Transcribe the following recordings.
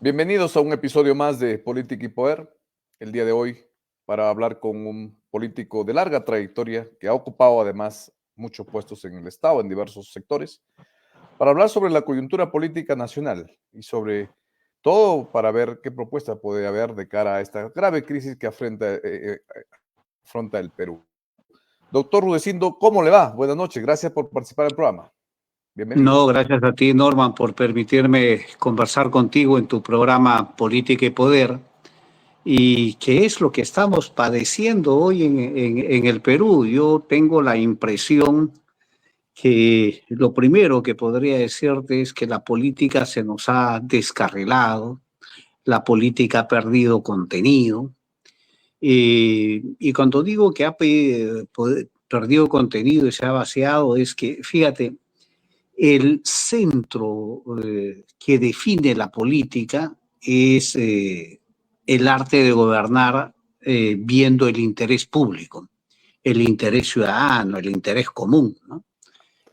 Bienvenidos a un episodio más de Política y Poder. El día de hoy para hablar con un político de larga trayectoria que ha ocupado además muchos puestos en el Estado, en diversos sectores, para hablar sobre la coyuntura política nacional y sobre todo para ver qué propuesta puede haber de cara a esta grave crisis que afronta el Perú. Doctor Rudecindo, ¿cómo le va? Buenas noches, gracias por participar en el programa. Bienvenido. No, gracias a ti, Norman, por permitirme conversar contigo en tu programa Política y Poder. ¿Y qué es lo que estamos padeciendo hoy en el Perú? Yo tengo la impresión que lo primero que podría decirte es que la política se nos ha descarrilado, la política ha perdido contenido. Y cuando digo que ha perdido contenido y se ha vaciado, es que, fíjate, el centro que define la política es el arte de gobernar viendo el interés público, el interés ciudadano, el interés común, ¿no?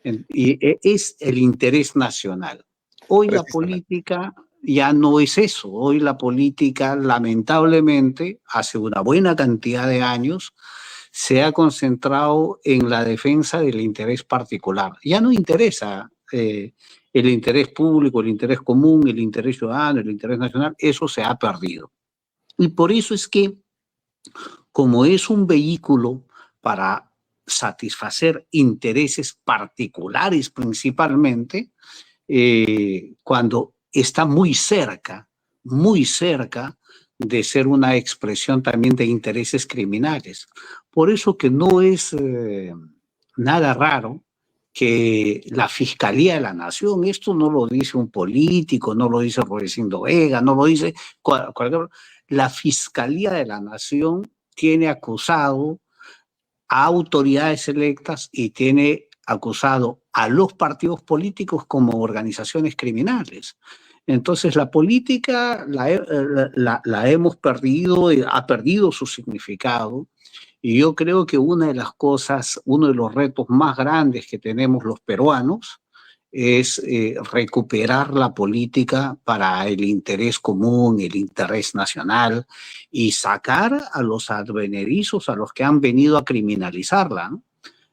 Es el interés nacional. Hoy la Precisamente. política ya no es eso. Hoy la política, lamentablemente, hace una buena cantidad de años, se ha concentrado en la defensa del interés particular. Ya no interesa el interés público, el interés común, el interés ciudadano, el interés nacional. Eso se ha perdido. Y por eso es que, como es un vehículo para satisfacer intereses particulares principalmente, cuando está muy cerca de ser una expresión también de intereses criminales. Por eso que no es nada raro que la Fiscalía de la Nación, esto no lo dice un político, no lo dice Rudecindo Vega, no lo dice cualquier... La Fiscalía de la Nación tiene acusado a autoridades electas y tiene acusado a los partidos políticos como organizaciones criminales. Entonces la política la hemos perdido, ha perdido su significado, y yo creo que una de las cosas, uno de los retos más grandes que tenemos los peruanos es recuperar la política para el interés común, el interés nacional, y sacar a los advenedizos, a los que han venido a criminalizarla, ¿no?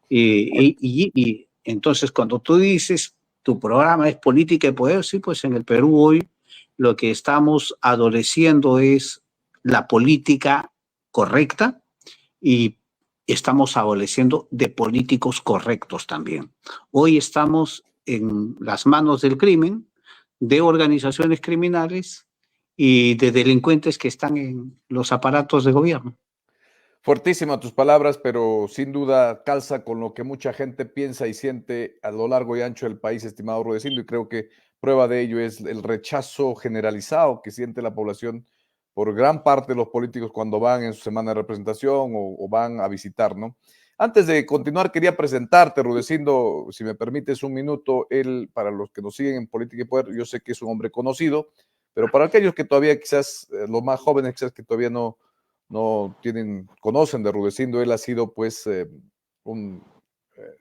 Y entonces cuando tú dices tu programa es política y poder, sí, pues en el Perú hoy lo que estamos adoleciendo es la política correcta, y estamos adoleciendo de políticos correctos también. Hoy estamos en las manos del crimen, de organizaciones criminales y de delincuentes que están en los aparatos de gobierno. Fuertísimas tus palabras, pero sin duda calza con lo que mucha gente piensa y siente a lo largo y ancho del país, estimado Rudecindo, y creo que prueba de ello es el rechazo generalizado que siente la población por gran parte de los políticos cuando van en su semana de representación o van a visitar, ¿no? Antes de continuar, quería presentarte, Rudecindo, si me permites un minuto. Él, para los que nos siguen en Política y Poder, yo sé que es un hombre conocido, pero para aquellos que todavía quizás, los más jóvenes quizás que todavía no conocen de Rudecindo, él ha sido pues un eh,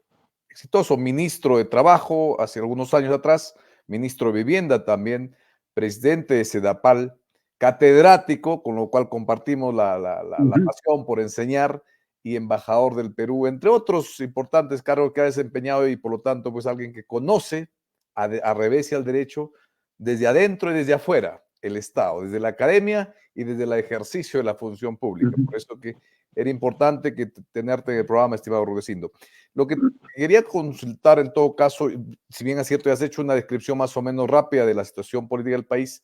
exitoso ministro de Trabajo hace algunos años atrás, ministro de Vivienda también, presidente de Sedapal, catedrático, con lo cual compartimos la pasión por enseñar, y embajador del Perú, entre otros importantes cargos que ha desempeñado, y por lo tanto pues alguien que conoce a revés y al derecho, desde adentro y desde afuera, el Estado, desde la academia y desde el ejercicio de la función pública. Por eso que era importante tenerte en el programa, estimado Rudecindo. Lo que quería consultar en todo caso, si bien es cierto, ya has hecho una descripción más o menos rápida de la situación política del país,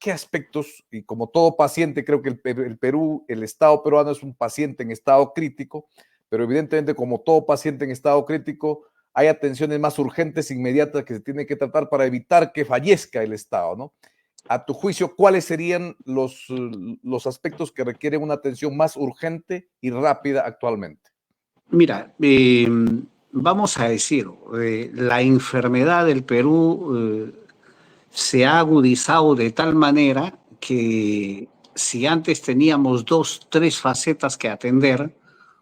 ¿qué aspectos? Y como todo paciente, creo que el Perú, el Estado peruano es un paciente en estado crítico, pero evidentemente como todo paciente en estado crítico, hay atenciones más urgentes, inmediatas, que se tienen que tratar para evitar que fallezca el Estado, ¿no? A tu juicio, ¿cuáles serían los aspectos que requieren una atención más urgente y rápida actualmente? Mira, vamos a decir, la enfermedad del Perú se ha agudizado de tal manera que si antes teníamos 2, 3 facetas que atender,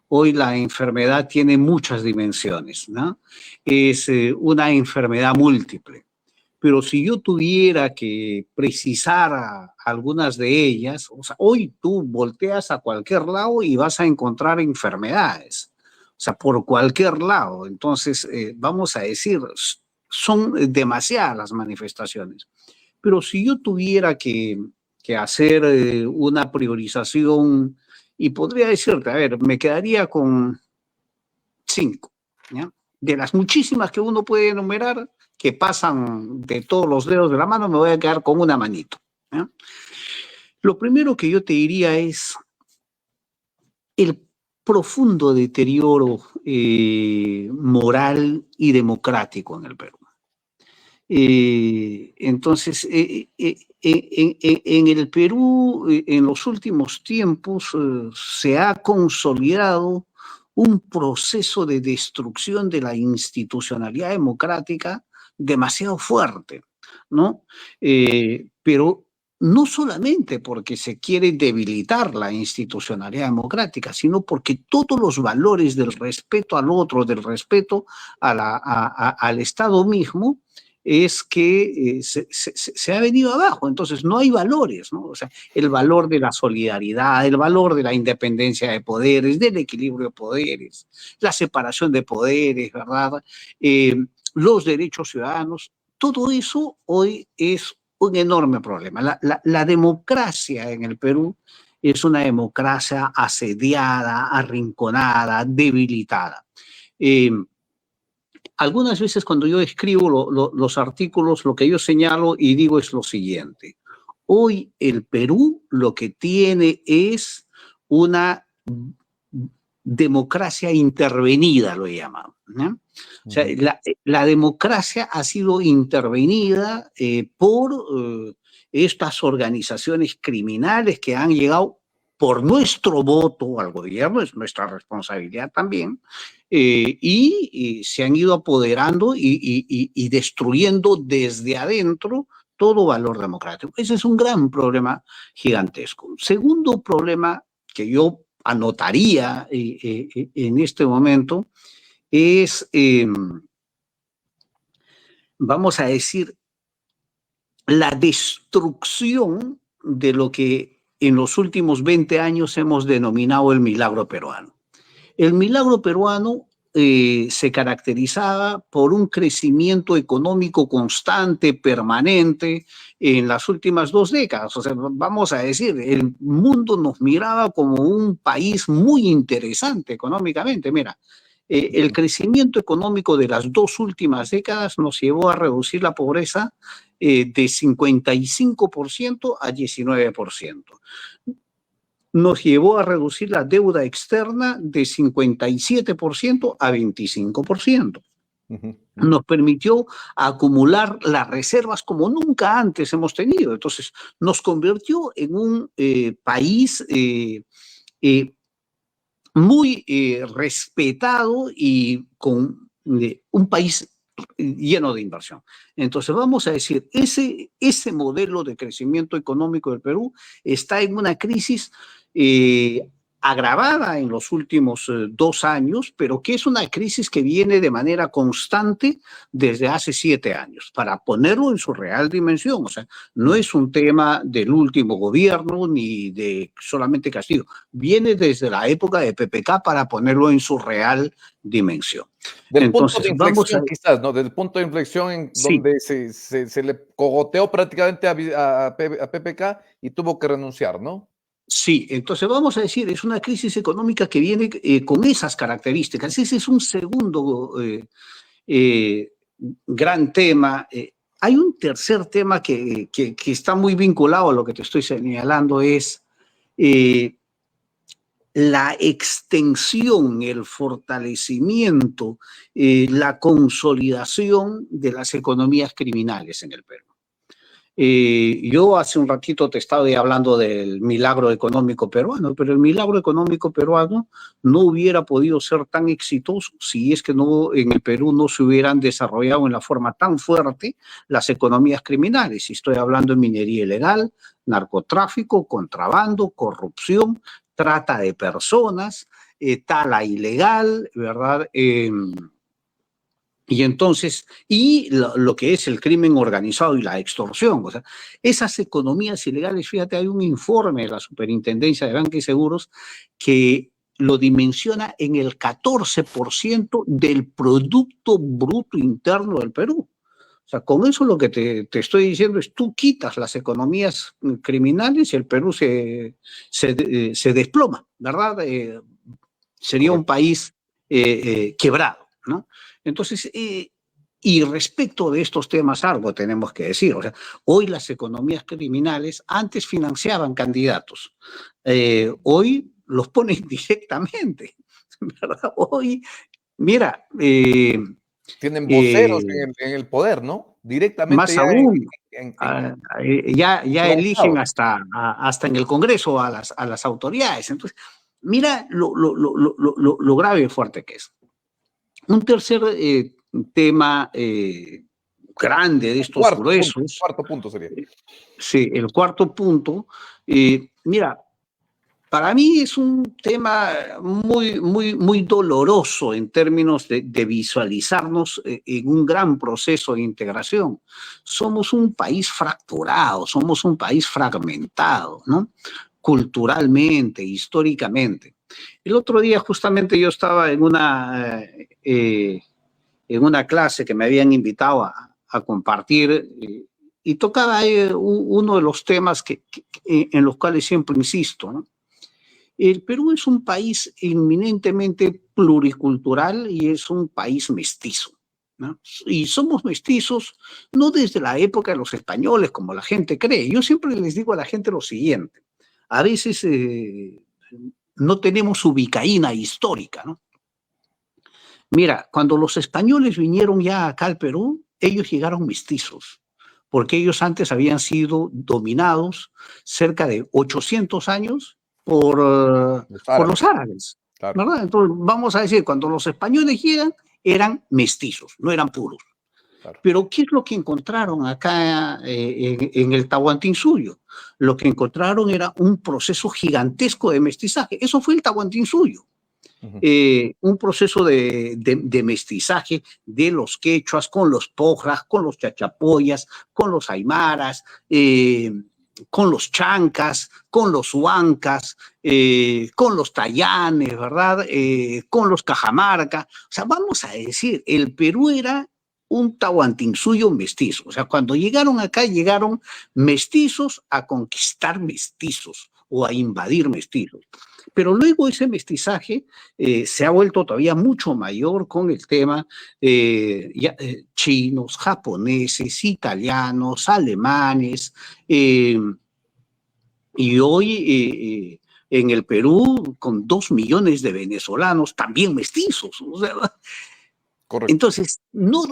hoy la enfermedad tiene muchas dimensiones, ¿no? Es una enfermedad múltiple. pero si yo tuviera que precisar algunas de ellas, o sea, hoy tú volteas a cualquier lado y vas a encontrar enfermedades, o sea, por cualquier lado. Entonces, vamos a decir, son demasiadas las manifestaciones. Pero si yo tuviera que hacer una priorización, y podría decirte, a ver, me quedaría con 5, ¿ya? De las muchísimas que uno puede enumerar, que pasan de todos los dedos de la mano, me voy a quedar con una manito, ¿ya? Lo primero que yo te diría es el profundo deterioro moral y democrático en el Perú. Entonces, en el Perú, en los últimos tiempos, se ha consolidado un proceso de destrucción de la institucionalidad democrática demasiado fuerte, ¿no? Pero no solamente porque se quiere debilitar la institucionalidad democrática, sino porque todos los valores del respeto al otro, del respeto al Estado mismo, es que se ha venido abajo. Entonces no hay valores, ¿no? O sea, el valor de la solidaridad, el valor de la independencia de poderes, del equilibrio de poderes, la separación de poderes, ¿verdad? Los derechos ciudadanos, todo eso hoy es un enorme problema. La democracia en el Perú es una democracia asediada, arrinconada, debilitada. Algunas veces cuando yo escribo los artículos, lo que yo señalo y digo es lo siguiente. Hoy el Perú lo que tiene es una democracia intervenida, lo llaman, ¿no? O sea, la democracia ha sido intervenida por estas organizaciones criminales que han llegado por nuestro voto al gobierno, es nuestra responsabilidad también, y se han ido apoderando y destruyendo desde adentro todo valor democrático. Ese es un gran problema gigantesco. Segundo problema que yo anotaría en este momento es, vamos a decir, la destrucción de lo que en los últimos 20 años hemos denominado el milagro peruano. El milagro peruano se caracterizaba por un crecimiento económico constante, permanente, en las últimas 2 décadas. O sea, vamos a decir, el mundo nos miraba como un país muy interesante económicamente. Mira, el crecimiento económico de las 2 últimas décadas nos llevó a reducir la pobreza de 55% a 19%. Nos llevó a reducir la deuda externa de 57% a 25%. Nos permitió acumular las reservas como nunca antes hemos tenido. Entonces, nos convirtió en un país muy respetado y con un país lleno de inversión. Entonces, vamos a decir, ese modelo de crecimiento económico del Perú está en una crisis agravada en los últimos 2 años, pero que es una crisis que viene de manera constante desde hace 7 años, para ponerlo en su real dimensión. O sea, no es un tema del último gobierno ni de solamente Castillo, viene desde la época de PPK para ponerlo en su real dimensión. Del Entonces, punto de inflexión quizás, ¿no? Del punto de inflexión en sí, donde se le cogoteó prácticamente a PPK y tuvo que renunciar, ¿no? sí, entonces vamos a decir, es una crisis económica que viene con esas características. Ese es un segundo eh, gran tema. Hay un tercer tema que está muy vinculado a lo que te estoy señalando, es la extensión, el fortalecimiento, la consolidación de las economías criminales en el Perú. Yo hace un ratito te estaba hablando del milagro económico peruano, pero el milagro económico peruano no hubiera podido ser tan exitoso si es que no, en el Perú no se hubieran desarrollado en la forma tan fuerte las economías criminales. Y estoy hablando de minería ilegal, narcotráfico, contrabando, corrupción, trata de personas, tala ilegal, ¿verdad? Y entonces, y lo que es el crimen organizado y la extorsión, o sea, esas economías ilegales, fíjate, hay un informe de la Superintendencia de Banca y Seguros que lo dimensiona en el 14% del Producto Bruto Interno del Perú. O sea, con eso lo que te estoy diciendo es, tú quitas las economías criminales y el Perú se desploma, ¿verdad? Sería un Correcto. país quebrado, ¿no? Entonces, y respecto de estos temas, algo tenemos que decir. O sea, hoy las economías criminales antes financiaban candidatos, hoy los ponen directamente, ¿verdad? Hoy, mira, Tienen voceros eh, en el poder, ¿no? Directamente más ya aún, en ya eligen enroncados. hasta en el Congreso a las autoridades. Entonces, mira lo grave y fuerte que es. Un tercer tema grande de estos gruesos, Cuarto punto sería. sí, el cuarto punto, mira, para mí es un tema muy doloroso en términos de visualizarnos en un gran proceso de integración. Somos un país fracturado, somos un país fragmentado, ¿no? Culturalmente, históricamente. El otro día justamente yo estaba en una clase que me habían invitado a compartir y tocaba uno de los temas en los cuales siempre insisto, ¿no? El Perú es un país eminentemente pluricultural y es un país mestizo, ¿no? Y somos mestizos no desde la época de los españoles, como la gente cree. Yo siempre les digo a la gente lo siguiente, a veces no tenemos ubicaína histórica, ¿no? Mira, cuando los españoles vinieron ya acá al Perú, ellos llegaron mestizos, porque ellos antes habían sido dominados cerca de 800 años Los por árabes, los árabes, claro, ¿verdad? Entonces, vamos a decir, cuando los españoles llegan, eran mestizos, no eran puros. claro. Pero ¿qué es lo que encontraron acá en el Tahuantinsuyo? Lo que encontraron era un proceso gigantesco de mestizaje. Eso fue el Tahuantinsuyo, Ujú. un proceso de mestizaje de los quechuas con los pojras, con los chachapoyas, con los aymaras, con los chancas, con los huancas, con los tayanes, ¿verdad? Con los cajamarca. O sea, vamos a decir, el Perú era un Tahuantinsuyo mestizo. O sea, cuando llegaron acá, llegaron mestizos a conquistar mestizos o a invadir mestizos. Pero luego ese mestizaje se ha vuelto todavía mucho mayor con el tema chinos, japoneses, italianos, alemanes, eh, y hoy en el Perú con 2 millones de venezolanos también mestizos. O sea, Correcto. entonces, no,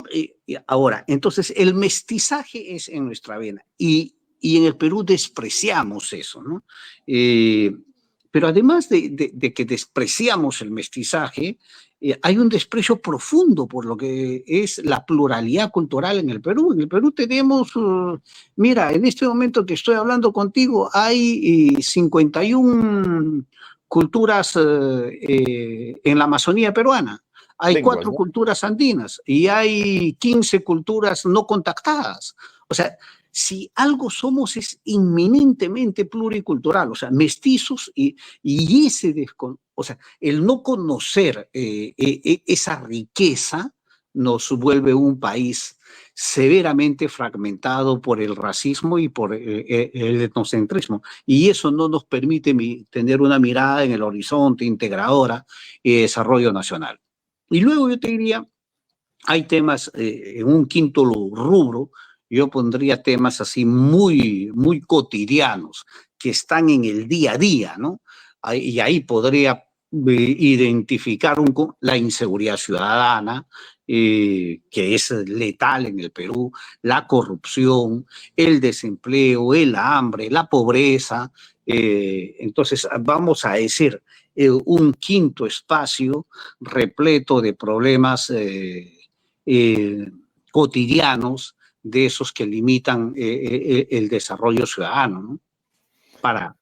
ahora, entonces el mestizaje es en nuestra vena y en el Perú despreciamos eso, ¿no? Pero además de que despreciamos el mestizaje, hay un desprecio profundo por lo que es la pluralidad cultural en el Perú. En el Perú tenemos, mira, en este momento que estoy hablando contigo, hay 51 culturas en la Amazonía peruana. Hay Lenguas, 4 ¿no? culturas andinas y hay 15 culturas no contactadas. O sea, si algo somos es inminentemente pluricultural, o sea, mestizos y o sea, el no conocer esa riqueza nos vuelve un país severamente fragmentado por el racismo y por el etnocentrismo. Y eso no nos permite tener una mirada en el horizonte integradora y desarrollo nacional. Y luego yo te diría, hay temas en un quinto rubro, yo pondría temas así muy cotidianos, que están en el día a día, ¿no? Y ahí podría identificar la inseguridad ciudadana, que es letal en el Perú, la corrupción, el desempleo, el hambre, la pobreza. Entonces, vamos a decir, un quinto espacio repleto de problemas eh, cotidianos de esos que limitan el desarrollo ciudadano, ¿no? Para,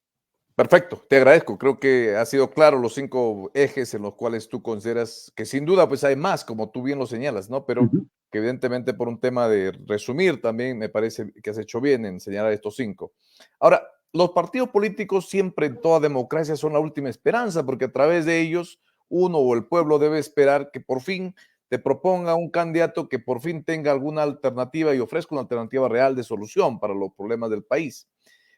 Perfecto, te agradezco. Creo que ha sido claro los 5 ejes en los cuales tú consideras que sin duda, pues, hay más, como tú bien lo señalas, ¿no? Pero Ujú. que evidentemente por un tema de resumir también me parece que has hecho bien en señalar estos 5. Ahora, los partidos políticos siempre en toda democracia son la última esperanza, porque a través de ellos uno o el pueblo debe esperar que por fin te proponga un candidato que por fin tenga alguna alternativa y ofrezca una alternativa real de solución para los problemas del país.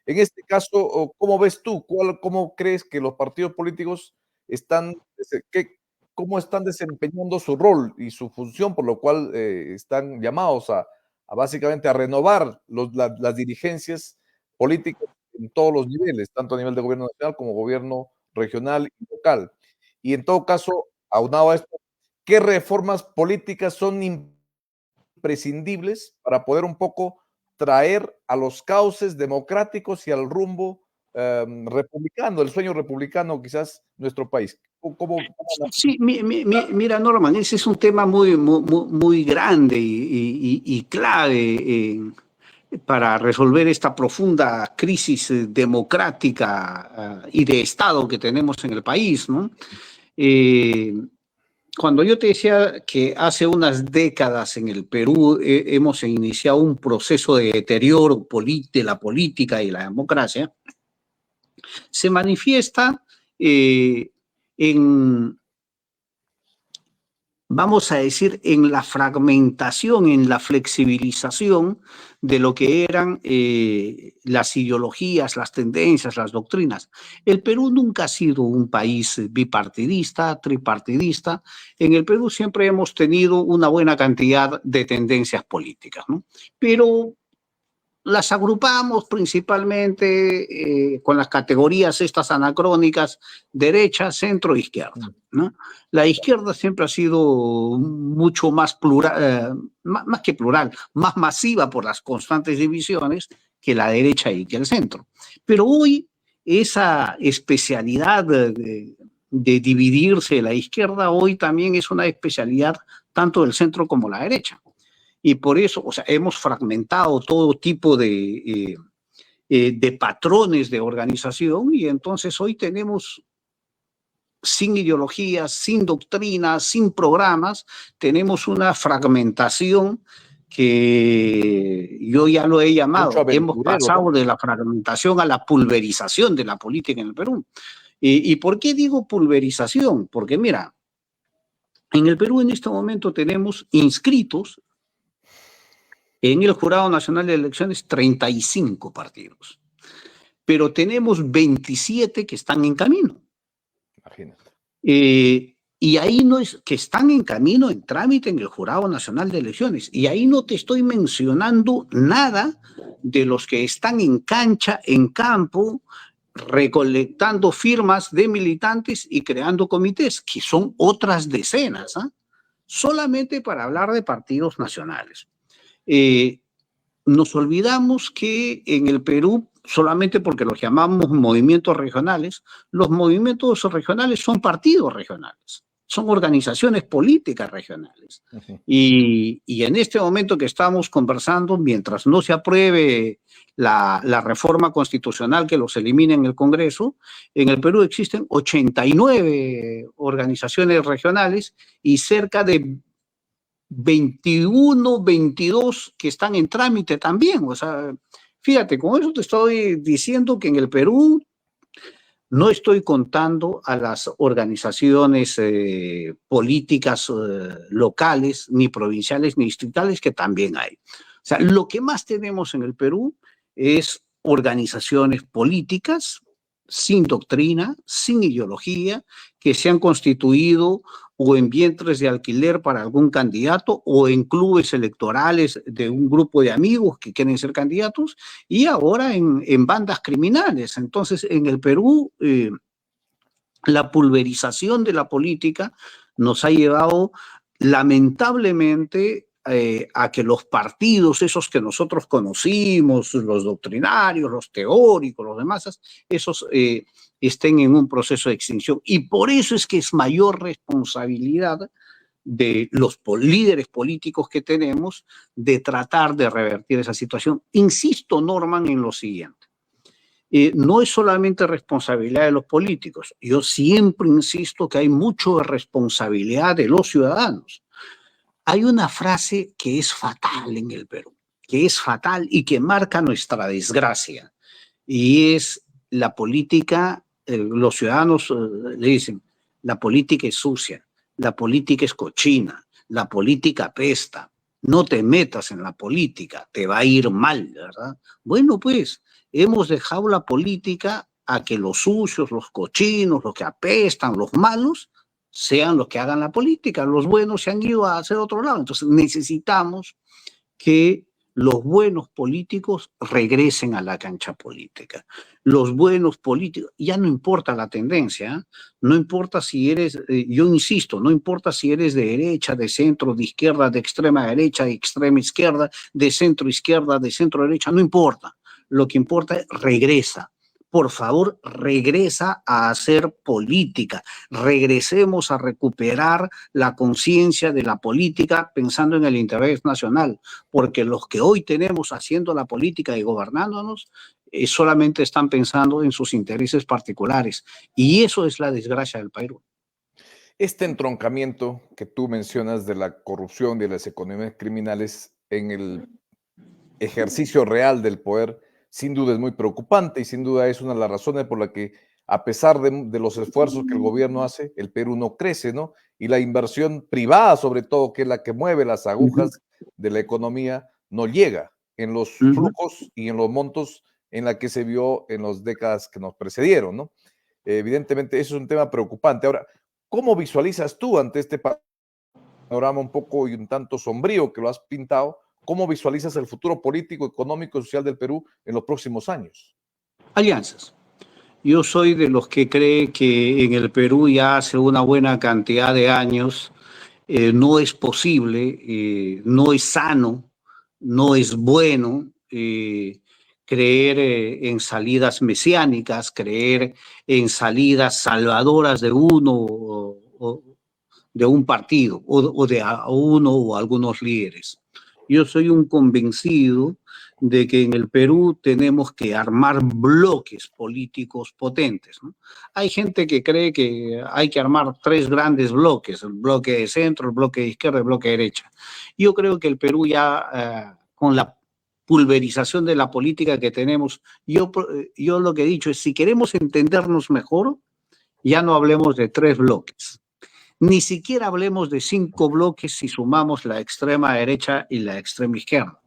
En este caso, ¿cómo ves tú? ¿Cómo crees que los partidos políticos están, cómo están desempeñando su rol y su función, por lo cual están llamados a básicamente a renovar las dirigencias políticas en todos los niveles, tanto a nivel de gobierno nacional como gobierno regional y local? Y en todo caso, aunado a esto, ¿qué reformas políticas son imprescindibles para poder un poco traer a los cauces democráticos y al rumbo republicano, el sueño republicano quizás nuestro país? Sí, mira, Norman, ese es un tema muy grande y clave para resolver esta profunda crisis democrática y de Estado que tenemos en el país, ¿no? Eh, Cuando yo te decía que hace unas décadas en el Perú hemos iniciado un proceso de deterioro de la política y la democracia, se manifiesta en, vamos a decir, en la fragmentación, en la flexibilización de lo que eran las ideologías, las tendencias, las doctrinas. El Perú nunca ha sido un país bipartidista, tripartidista. En el Perú siempre hemos tenido una buena cantidad de tendencias políticas, ¿no? Pero las agrupamos principalmente con las categorías estas anacrónicas, derecha, centro, izquierda, ¿no? La izquierda siempre ha sido mucho más plural, más que plural, más masiva por las constantes divisiones que la derecha y que el centro. Pero hoy esa especialidad de dividirse la izquierda hoy también es una especialidad tanto del centro como la derecha. Y por eso, o sea, hemos fragmentado todo tipo de patrones de organización y entonces hoy tenemos sin ideologías, sin doctrinas, sin programas, tenemos una fragmentación que yo ya lo he Mucho llamado, hemos aventurero, ¿no? pasado de la fragmentación a la pulverización de la política en el Perú. ¿Y por qué digo pulverización? Porque mira, en el Perú en este momento tenemos inscritos en el Jurado Nacional de Elecciones 35 partidos, pero tenemos 27 que están en camino. Imagínate. Y ahí no es que están en camino, en trámite en el Jurado Nacional de Elecciones. Y ahí no te estoy mencionando nada de los que están en cancha, en campo, recolectando firmas de militantes y creando comités, que son otras decenas, ¿eh? Solamente para hablar de partidos nacionales. Nos olvidamos que en el Perú, solamente porque los llamamos movimientos regionales, los movimientos regionales son partidos regionales, son organizaciones políticas regionales. Y en este momento que estamos conversando, mientras no se apruebe la reforma constitucional que los elimine en el Congreso, en el Perú existen 89 organizaciones regionales y cerca de 21, 22 que están en trámite también. O sea, fíjate, con eso te estoy diciendo que en el Perú no estoy contando a las organizaciones políticas locales, ni provinciales, ni distritales, que también hay. O sea, lo que más tenemos en el Perú es organizaciones políticas sin doctrina, sin ideología, que se han constituido o en vientres de alquiler para algún candidato o en clubes electorales de un grupo de amigos que quieren ser candidatos y ahora en bandas criminales. Entonces, en el Perú, la pulverización de la política nos ha llevado lamentablemente a que los partidos, esos que nosotros conocimos, los doctrinarios, los teóricos, los demás, esos estén en un proceso de extinción. Y por eso es que es mayor responsabilidad de los líderes políticos que tenemos de tratar de revertir esa situación. Insisto, Norman, en lo siguiente. no es solamente responsabilidad de los políticos. Yo siempre insisto que hay mucho de responsabilidad de los ciudadanos. Hay una frase que es fatal en el Perú, que es fatal y que marca nuestra desgracia, y es la política. Los ciudadanos le dicen, la política es sucia, la política es cochina, la política apesta, no te metas en la política, te va a ir mal, ¿verdad? Bueno, pues hemos dejado la política a que los sucios, los cochinos, los que apestan, los malos, sean los que hagan la política. Los buenos se han ido a hacer otro lado. Entonces necesitamos que los buenos políticos regresen a la cancha política. Los buenos políticos, ya no importa la tendencia, ¿eh? No importa si eres, yo insisto, no importa si eres de derecha, de centro, de izquierda, de extrema derecha, de extrema izquierda, de centro izquierda, de centro derecha, no importa. Lo que importa es regresa. Por favor, regresa a hacer política. Regresemos a recuperar la conciencia de la política pensando en el interés nacional, porque los que hoy tenemos haciendo la política y gobernándonos solamente están pensando en sus intereses particulares, y eso es la desgracia del país. Este entroncamiento que tú mencionas de la corrupción, de las economías criminales en el ejercicio real del poder, sin duda es muy preocupante y sin duda es una de las razones por la que, a pesar de los esfuerzos que el gobierno hace, el Perú no crece, ¿no? Y la inversión privada, sobre todo, que es la que mueve las agujas de la economía, no llega en los flujos y en los montos en la que se vio en las décadas que nos precedieron, ¿no? Evidentemente, eso es un tema preocupante. Ahora, ¿cómo visualizas tú ante este panorama un poco y un tanto sombrío que lo has pintado? ¿Cómo visualizas el futuro político, económico y social del Perú en los próximos años? Alianzas. Yo soy de los que cree que en el Perú ya hace una buena cantidad de años no es posible, no es sano, no es bueno creer en salidas mesiánicas, creer en salidas salvadoras de uno o de un partido o de uno o algunos líderes. Yo soy un convencido de que en el Perú tenemos que armar bloques políticos potentes, ¿no? Hay gente que cree que hay que armar tres grandes bloques, el bloque de centro, el bloque de izquierda y el bloque de derecha. Yo creo que el Perú ya, con la pulverización de la política que tenemos, yo lo que he dicho es, si queremos entendernos mejor, ya no hablemos de tres bloques. Ni siquiera hablemos de 5 bloques si sumamos la extrema derecha y la extrema izquierda.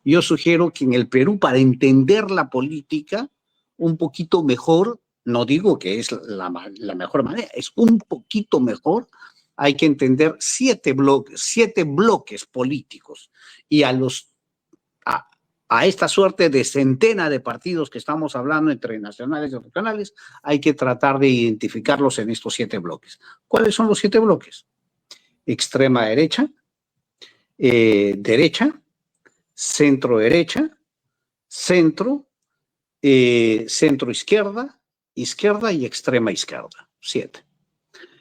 Yo sugiero que en el Perú, para entender la política un poquito mejor, no digo que es la mejor manera, es un poquito mejor, hay que entender 7 bloques políticos, y a esta suerte de centena de partidos que estamos hablando entre nacionales y regionales, hay que tratar de identificarlos en estos 7 bloques. ¿Cuáles son los 7 bloques? Extrema derecha, derecha, centro derecha, centro, centro izquierda, izquierda y extrema izquierda. 7.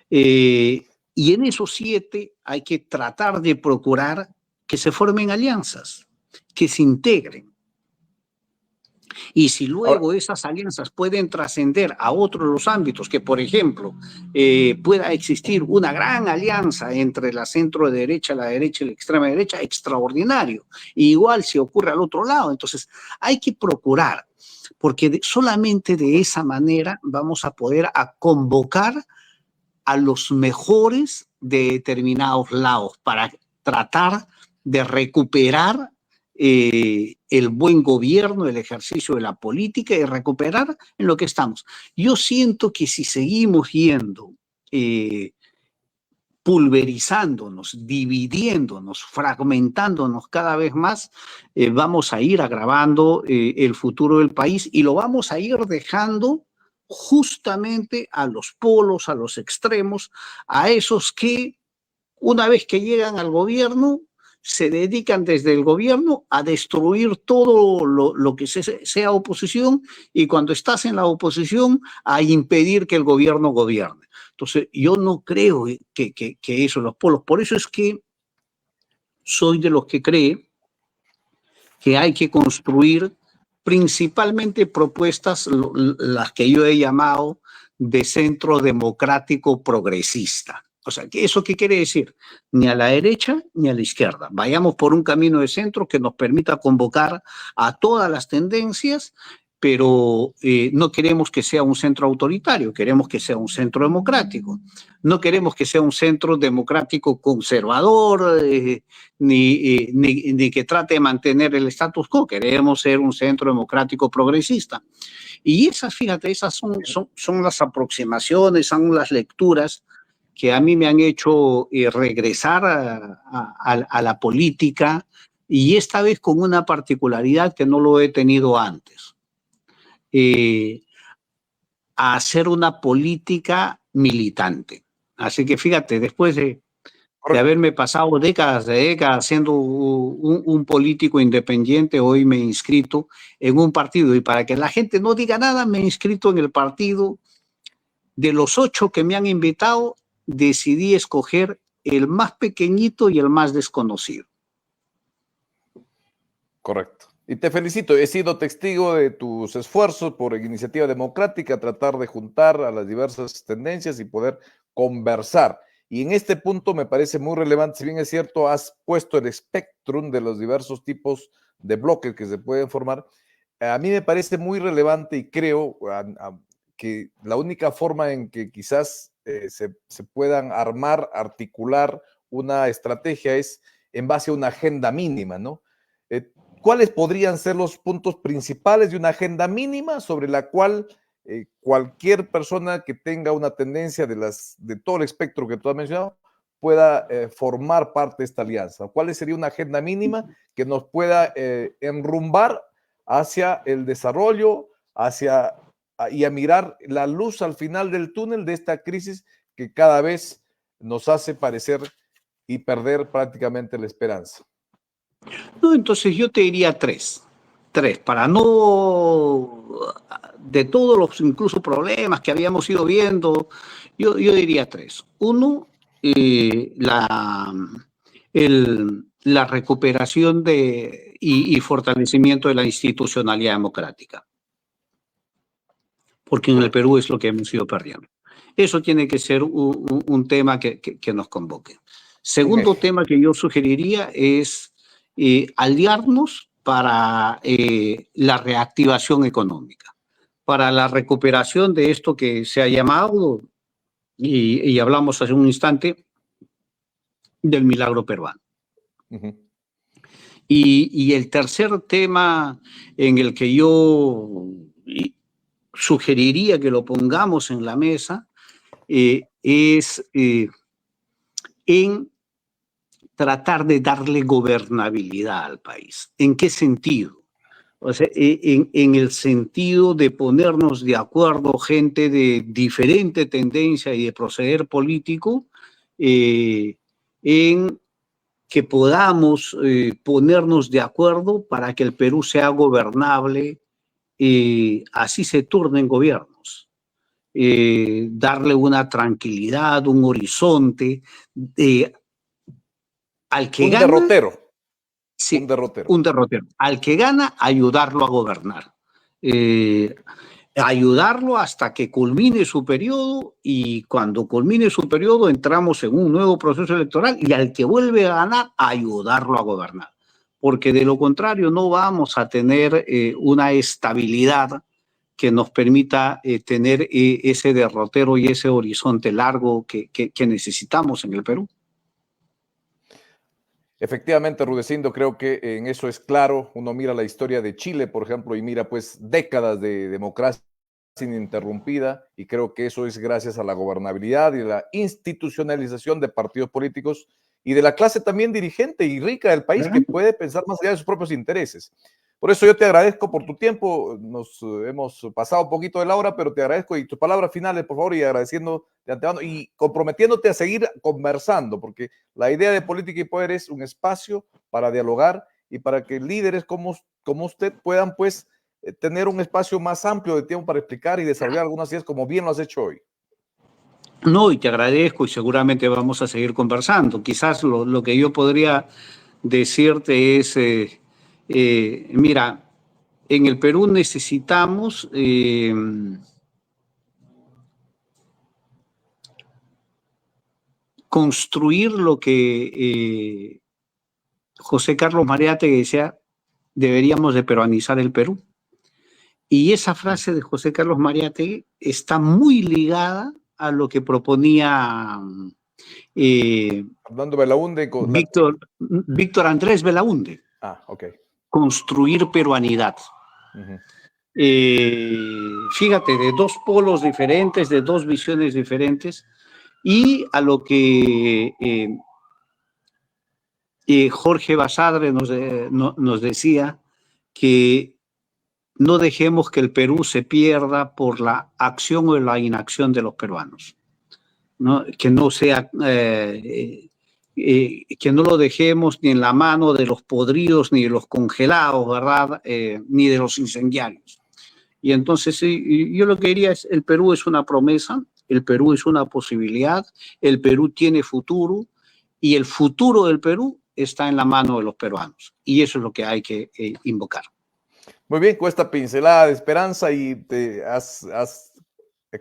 Y en esos 7 hay que tratar de procurar que se formen alianzas, que se integren. Y si luego Ahora, esas alianzas pueden trascender a otros los ámbitos, que por ejemplo pueda existir una gran alianza entre la centro derecha, la derecha y la extrema derecha, extraordinario. Y igual si ocurre al otro lado, entonces hay que procurar, porque solamente de esa manera vamos a poder convocar a los mejores de determinados lados para tratar de recuperar el buen gobierno, el ejercicio de la política y recuperar en lo que estamos. Yo siento que si seguimos yendo pulverizándonos, dividiéndonos, fragmentándonos cada vez más, vamos a ir agravando el futuro del país y lo vamos a ir dejando justamente a los polos, a los extremos, a esos que una vez que llegan al gobierno se dedican desde el gobierno a destruir todo lo que sea oposición, y cuando estás en la oposición a impedir que el gobierno gobierne. Entonces, yo no creo que eso, los polos, por eso es que soy de los que cree que hay que construir principalmente propuestas las que yo he llamado de centro democrático progresista. O sea, ¿eso qué quiere decir? Ni a la derecha ni a la izquierda. Vayamos por un camino de centro que nos permita convocar a todas las tendencias, pero no queremos que sea un centro autoritario, queremos que sea un centro democrático. No queremos que sea un centro democrático conservador, ni que trate de mantener el status quo, queremos ser un centro democrático progresista. Y esas, fíjate, esas son las aproximaciones, son las lecturas que a mí me han hecho regresar a la política, y esta vez con una particularidad que no lo he tenido antes, a hacer una política militante. Así que fíjate, después de haberme pasado décadas siendo un político independiente, hoy me he inscrito en un partido, y para que la gente no diga nada, me he inscrito en el partido. De los 8 que me han invitado, decidí escoger el más pequeñito y el más desconocido. Correcto. Y te felicito, he sido testigo de tus esfuerzos por Iniciativa Democrática, tratar de juntar a las diversas tendencias y poder conversar. Y en este punto me parece muy relevante, si bien es cierto, has puesto el espectrum de los diversos tipos de bloques que se pueden formar. A mí me parece muy relevante y creo que la única forma en que quizás se puedan armar, articular una estrategia es en base a una agenda mínima, ¿no? ¿Cuáles podrían ser los puntos principales de una agenda mínima sobre la cual cualquier persona que tenga una tendencia de todo el espectro que tú has mencionado pueda formar parte de esta alianza? ¿Cuál sería una agenda mínima que nos pueda enrumbar hacia el desarrollo, y a mirar la luz al final del túnel de esta crisis que cada vez nos hace parecer y perder prácticamente la esperanza? No, entonces yo te diría tres, para no, de todos los incluso problemas que habíamos ido viendo, yo diría tres. Uno, la recuperación y fortalecimiento de la institucionalidad democrática, porque en el Perú es lo que hemos ido perdiendo. Eso tiene que ser un tema que nos convoque. Segundo tema que yo sugeriría es aliarnos para la reactivación económica, para la recuperación de esto que se ha llamado, y hablamos hace un instante, del milagro peruano. Uh-huh. Y el tercer tema en el que yo sugeriría que lo pongamos en la mesa es en tratar de darle gobernabilidad al país. ¿En qué sentido? O sea, en el sentido de ponernos de acuerdo gente de diferente tendencia y de proceder político, en que podamos ponernos de acuerdo para que el Perú sea gobernable, así se turnen gobiernos. Darle una tranquilidad, un horizonte, al que gana, derrotero. Sí, un derrotero. Al que gana, ayudarlo a gobernar. Ayudarlo hasta que culmine su periodo, y cuando culmine su periodo entramos en un nuevo proceso electoral, y al que vuelve a ganar, ayudarlo a gobernar. Porque de lo contrario no vamos a tener una estabilidad que nos permita tener ese derrotero y ese horizonte largo que necesitamos en el Perú. Efectivamente, Rudecindo, creo que en eso es claro. Uno mira la historia de Chile, por ejemplo, y mira pues décadas de democracia ininterrumpida, y creo que eso es gracias a la gobernabilidad y la institucionalización de partidos políticos y de la clase también dirigente y rica del país, que puede pensar más allá de sus propios intereses. Por eso yo te agradezco por tu tiempo. Nos hemos pasado un poquito de la hora, pero te agradezco, y tus palabras finales, por favor, y agradeciendo de antemano y comprometiéndote a seguir conversando, porque la idea de Política y Poder es un espacio para dialogar y para que líderes como usted puedan pues tener un espacio más amplio de tiempo para explicar y desarrollar algunas ideas, como bien lo has hecho hoy. No, y te agradezco, y seguramente vamos a seguir conversando. Quizás lo que yo podría decirte es, mira, En el Perú necesitamos construir lo que José Carlos Mariátegui decía, deberíamos de peruanizar el Perú. Y esa frase de José Carlos Mariátegui está muy ligada a lo que proponía Fernando Belaúnde. Víctor Andrés Belaúnde. Ok. Construir peruanidad. Fíjate, de dos polos diferentes, de dos visiones diferentes, y a lo que Jorge Basadre nos decía, que no dejemos que el Perú se pierda por la acción o la inacción de los peruanos, ¿no? Que no sea, que no lo dejemos ni en la mano de los podridos, ni de los congelados, ¿verdad? Ni de los incendiarios. Y entonces yo lo que diría es, el Perú es una promesa, el Perú es una posibilidad, el Perú tiene futuro, y el futuro del Perú está en la mano de los peruanos. Y eso es lo que hay que invocar. Muy bien, con esta pincelada de esperanza y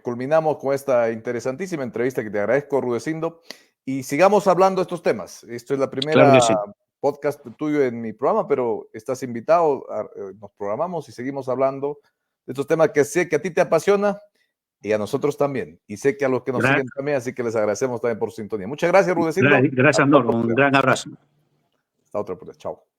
culminamos con esta interesantísima entrevista que te agradezco, Rudecindo, y sigamos hablando de estos temas. Esto es la primera podcast tuyo en mi programa, pero estás invitado, nos programamos y seguimos hablando de estos temas que sé que a ti te apasiona y a nosotros también, y sé que a los que nos siguen también, así que les agradecemos también por su sintonía. Muchas gracias, Rudecindo. Gracias, Norma, un gran abrazo. Hasta otra, pues, chao.